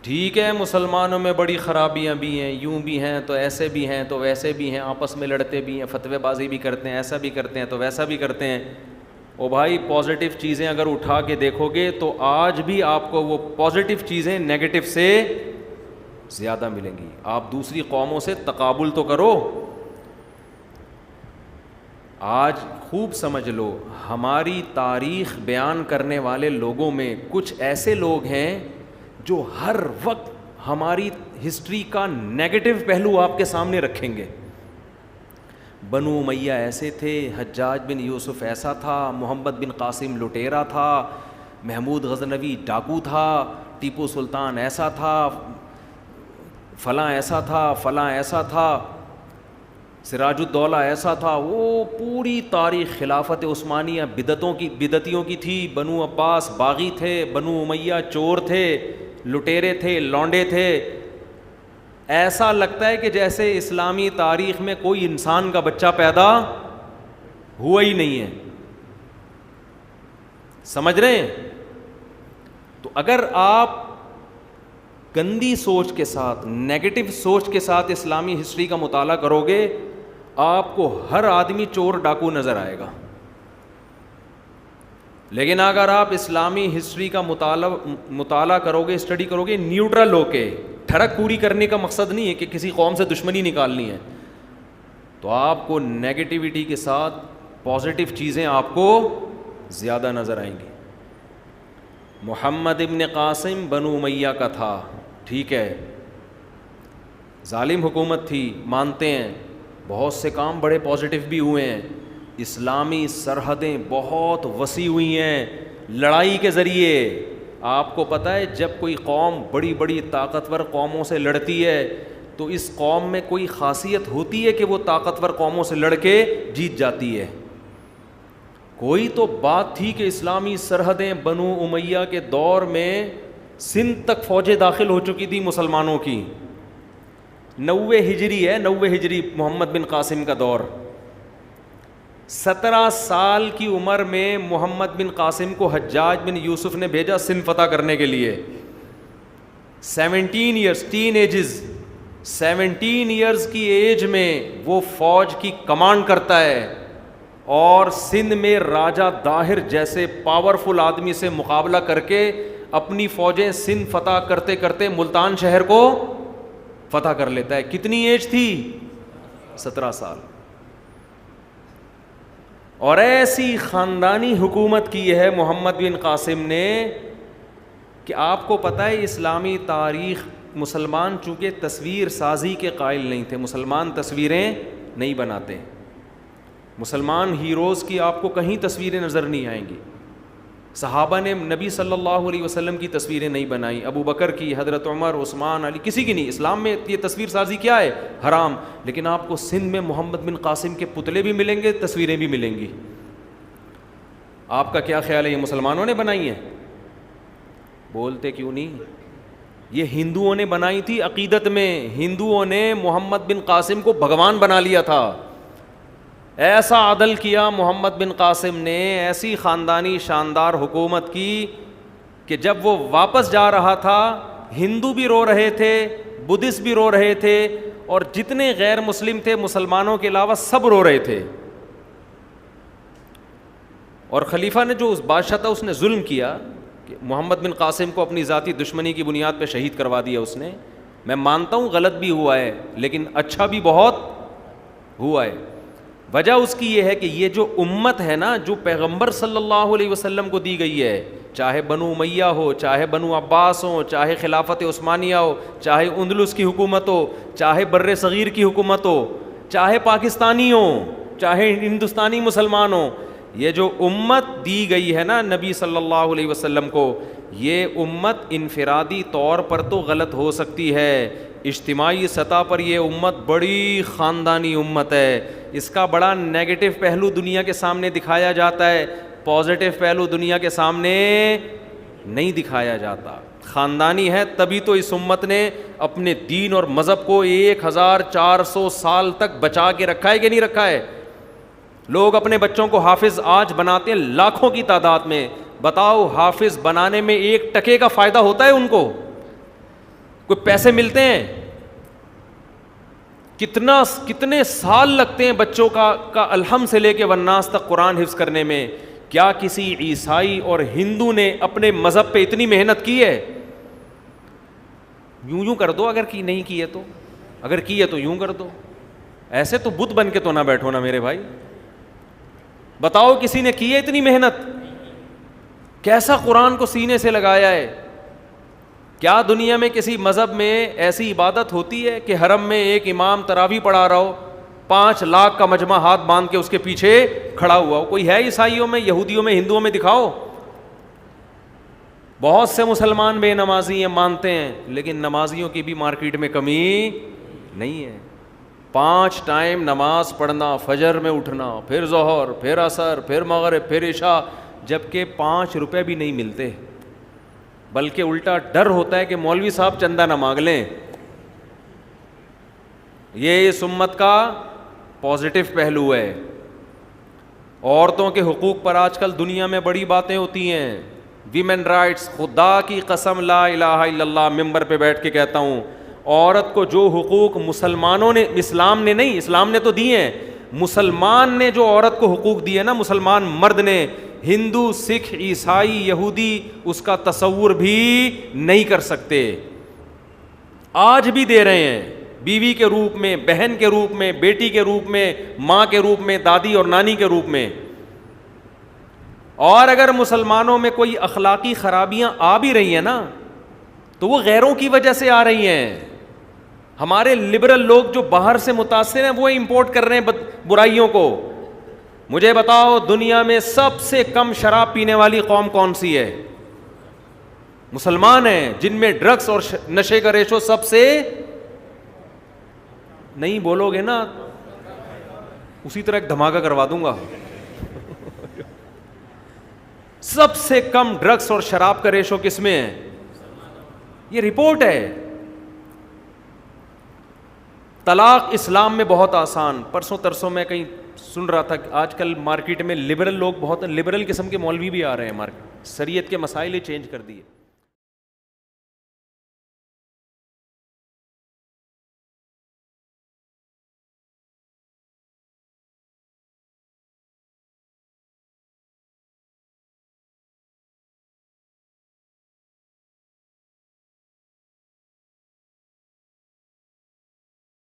ٹھیک ہے مسلمانوں میں بڑی خرابیاں بھی ہیں، یوں بھی ہیں تو ایسے بھی ہیں تو ویسے بھی ہیں، آپس میں لڑتے بھی ہیں، فتوے بازی بھی کرتے ہیں، ایسا بھی کرتے ہیں تو ویسا بھی کرتے ہیں. او بھائی پازیٹیو چیزیں اگر اٹھا کے دیکھو گے تو آج بھی آپ کو وہ پازیٹیو چیزیں نیگیٹو سے زیادہ ملیں گی. آپ دوسری قوموں سے تقابل تو کرو. آج خوب سمجھ لو، ہماری تاریخ بیان کرنے والے لوگوں میں کچھ ایسے لوگ ہیں جو ہر وقت ہماری ہسٹری کا نیگیٹو پہلو آپ کے سامنے رکھیں گے. بنو امیہ ایسے تھے، حجاج بن یوسف ایسا تھا، محمد بن قاسم لٹیرا تھا، محمود غزنوی ڈاکو تھا، ٹیپو سلطان ایسا تھا، فلاں ایسا تھا، فلاں ایسا تھا، سراج الدولہ ایسا تھا. وہ پوری تاریخ خلافت عثمانیہ بدعتیوں کی تھی. بنو عباس باغی تھے، بنو امیہ چور تھے، لٹیرے تھے، لونڈے تھے. ایسا لگتا ہے کہ جیسے اسلامی تاریخ میں کوئی انسان کا بچہ پیدا ہوا ہی نہیں ہے. سمجھ رہے ہیں؟ تو اگر آپ گندی سوچ کے ساتھ، نیگیٹو سوچ کے ساتھ اسلامی ہسٹری کا مطالعہ کرو گے، آپ کو ہر آدمی چور ڈاکو نظر آئے گا. لیکن اگر آپ اسلامی ہسٹری کا مطالعہ کرو گے، اسٹڈی کرو گے نیوٹرل ہو کے، ٹھڑک پوری کرنے کا مقصد نہیں ہے کہ کسی قوم سے دشمنی نکالنی ہے، تو آپ کو نیگیٹیوٹی کے ساتھ پازیٹیو چیزیں آپ کو زیادہ نظر آئیں گی. محمد ابن قاسم بنو امیہ کا تھا، ٹھیک ہے، ظالم حکومت تھی، مانتے ہیں. بہت سے کام بڑے پازیٹیو بھی ہوئے ہیں. اسلامی سرحدیں بہت وسیع ہوئی ہیں لڑائی کے ذریعے. آپ کو پتہ ہے جب کوئی قوم بڑی بڑی طاقتور قوموں سے لڑتی ہے تو اس قوم میں کوئی خاصیت ہوتی ہے کہ وہ طاقتور قوموں سے لڑ کے جیت جاتی ہے. کوئی تو بات تھی کہ اسلامی سرحدیں بنو امیہ کے دور میں سندھ تک فوجیں داخل ہو چکی تھی مسلمانوں کی. 90 ہجری ہے، 90 ہجری محمد بن قاسم کا دور. 17 سال کی عمر میں محمد بن قاسم کو حجاج بن یوسف نے بھیجا سندھ فتح کرنے کے لیے. 17 ایئرز، ٹین ایجز، 17 ایئرز کی ایج میں وہ فوج کی کمانڈ کرتا ہے اور سندھ میں راجہ داہر جیسے پاورفل آدمی سے مقابلہ کر کے اپنی فوجیں سندھ فتح کرتے کرتے ملتان شہر کو فتح کر لیتا ہے. کتنی ایج تھی؟ 17 سال. اور ایسی خاندانی حکومت کی ہے محمد بن قاسم نے کہ آپ کو پتہ ہے اسلامی تاریخ، مسلمان چونکہ تصویر سازی کے قائل نہیں تھے، مسلمان تصویریں نہیں بناتے. مسلمان ہیروز کی آپ کو کہیں تصویریں نظر نہیں آئیں گی. صحابہ نے نبی صلی اللہ علیہ وسلم کی تصویریں نہیں بنائیں، ابو بکر کی، حضرت عمر، عثمان، علی، کسی کی نہیں. اسلام میں یہ تصویر سازی کیا ہے؟ حرام. لیکن آپ کو سندھ میں محمد بن قاسم کے پتلے بھی ملیں گے، تصویریں بھی ملیں گی. آپ کا کیا خیال ہے یہ مسلمانوں نے بنائی ہیں؟ بولتے کیوں نہیں؟ یہ ہندوؤں نے بنائی تھی. عقیدت میں ہندوؤں نے محمد بن قاسم کو بھگوان بنا لیا تھا. ایسا عدل کیا محمد بن قاسم نے، ایسی خاندانی شاندار حکومت کی کہ جب وہ واپس جا رہا تھا ہندو بھی رو رہے تھے، بدھسٹ بھی رو رہے تھے، اور جتنے غیر مسلم تھے مسلمانوں کے علاوہ سب رو رہے تھے. اور خلیفہ نے جو اس بادشاہ تھا اس نے ظلم کیا کہ محمد بن قاسم کو اپنی ذاتی دشمنی کی بنیاد پہ شہید کروا دیا اس نے. میں مانتا ہوں غلط بھی ہوا ہے لیکن اچھا بھی بہت ہوا ہے. وجہ اس کی یہ ہے کہ یہ جو امت ہے نا، جو پیغمبر صلی اللہ علیہ وسلم کو دی گئی ہے، چاہے بنو امیہ ہو، چاہے بنو عباس ہو، چاہے خلافت عثمانیہ ہو، چاہے اندلس کی حکومت ہو، چاہے بر صغیر کی حکومت ہو، چاہے پاکستانی ہو، چاہے ہندوستانی مسلمان ہو، یہ جو امت دی گئی ہے نا نبی صلی اللہ علیہ وسلم کو، یہ امت انفرادی طور پر تو غلط ہو سکتی ہے، اجتماعی سطح پر یہ امت بڑی خاندانی امت ہے. اس کا بڑا نیگیٹو پہلو دنیا کے سامنے دکھایا جاتا ہے، پازیٹیو پہلو دنیا کے سامنے نہیں دکھایا جاتا. خاندانی ہے تبھی تو اس امت نے اپنے دین اور مذہب کو 1400 سال تک بچا کے رکھا ہے کہ نہیں رکھا ہے. لوگ اپنے بچوں کو حافظ آج بناتے ہیں لاکھوں کی تعداد میں. بتاؤ حافظ بنانے میں 1 ٹکے کا فائدہ ہوتا ہے ان کو؟ کوئی پیسے ملتے ہیں؟ کتنے سال لگتے ہیں بچوں کا الحم سے لے کے والناس تک قرآن حفظ کرنے میں؟ کیا کسی عیسائی اور ہندو نے اپنے مذہب پہ اتنی محنت کی ہے؟ یوں کر دو اگر کی نہیں کی ہے تو، اگر کی ہے تو یوں کر دو. ایسے تو بت بن کے تو نہ بیٹھو نا میرے بھائی. بتاؤ کسی نے کی ہے اتنی محنت؟ کیسا قرآن کو سینے سے لگایا ہے. کیا دنیا میں کسی مذہب میں ایسی عبادت ہوتی ہے کہ حرم میں ایک امام تراویح پڑھا رہا ہو، 5 لاکھ کا مجمع ہاتھ باندھ کے اس کے پیچھے کھڑا ہوا ہو؟ کوئی ہے عیسائیوں میں، یہودیوں میں، ہندوؤں میں؟ دکھاؤ. بہت سے مسلمان بے نمازی ہیں، مانتے ہیں، لیکن نمازیوں کی بھی مارکیٹ میں کمی نہیں ہے. 5 ٹائم نماز پڑھنا، فجر میں اٹھنا، پھر ظہر، پھر عصر، پھر مغرب، پھر عشاء، جبکہ 5 روپے بھی نہیں ملتے، بلکہ الٹا ڈر ہوتا ہے کہ مولوی صاحب چندہ نہ مانگ لیں. یہ اس امت کا پازیٹو پہلو ہے. عورتوں کے حقوق پر آج کل دنیا میں بڑی باتیں ہوتی ہیں. ویمن رائٹس، خدا کی قسم لا الہ الا اللہ ممبر پہ بیٹھ کے کہتا ہوں، عورت کو جو حقوق مسلمانوں نے، اسلام نے نہیں، اسلام نے تو دیے ہیں، مسلمان نے جو عورت کو حقوق دیے نا، مسلمان مرد نے، ہندو، سکھ، عیسائی، یہودی اس کا تصور بھی نہیں کر سکتے. آج بھی دے رہے ہیں، بیوی کے روپ میں، بہن کے روپ میں، بیٹی کے روپ میں، ماں کے روپ میں، دادی اور نانی کے روپ میں. اور اگر مسلمانوں میں کوئی اخلاقی خرابیاں آ بھی رہی ہیں نا، تو وہ غیروں کی وجہ سے آ رہی ہیں. ہمارے لبرل لوگ جو باہر سے متاثر ہیں وہ امپورٹ کر رہے ہیں برائیوں کو. مجھے بتاؤ دنیا میں سب سے کم شراب پینے والی قوم کون سی ہے؟ مسلمان ہیں، جن میں ڈرگس اور نشے کا ریشو سب سے، نہیں بولو گے نا اسی طرح ایک دھماکہ کروا دوں گا. سب سے کم ڈرگس اور شراب کا ریشو کس میں ہے؟ یہ رپورٹ ہے. طلاق اسلام میں بہت آسان. پرسوں ترسوں میں کہیں سن رہا تھا کہ آج کل مارکیٹ میں لبرل لوگ، بہت لبرل قسم کے مولوی بھی آ رہے ہیں مارکیٹ، شریعت کے مسائل ہی چینج کر دیے.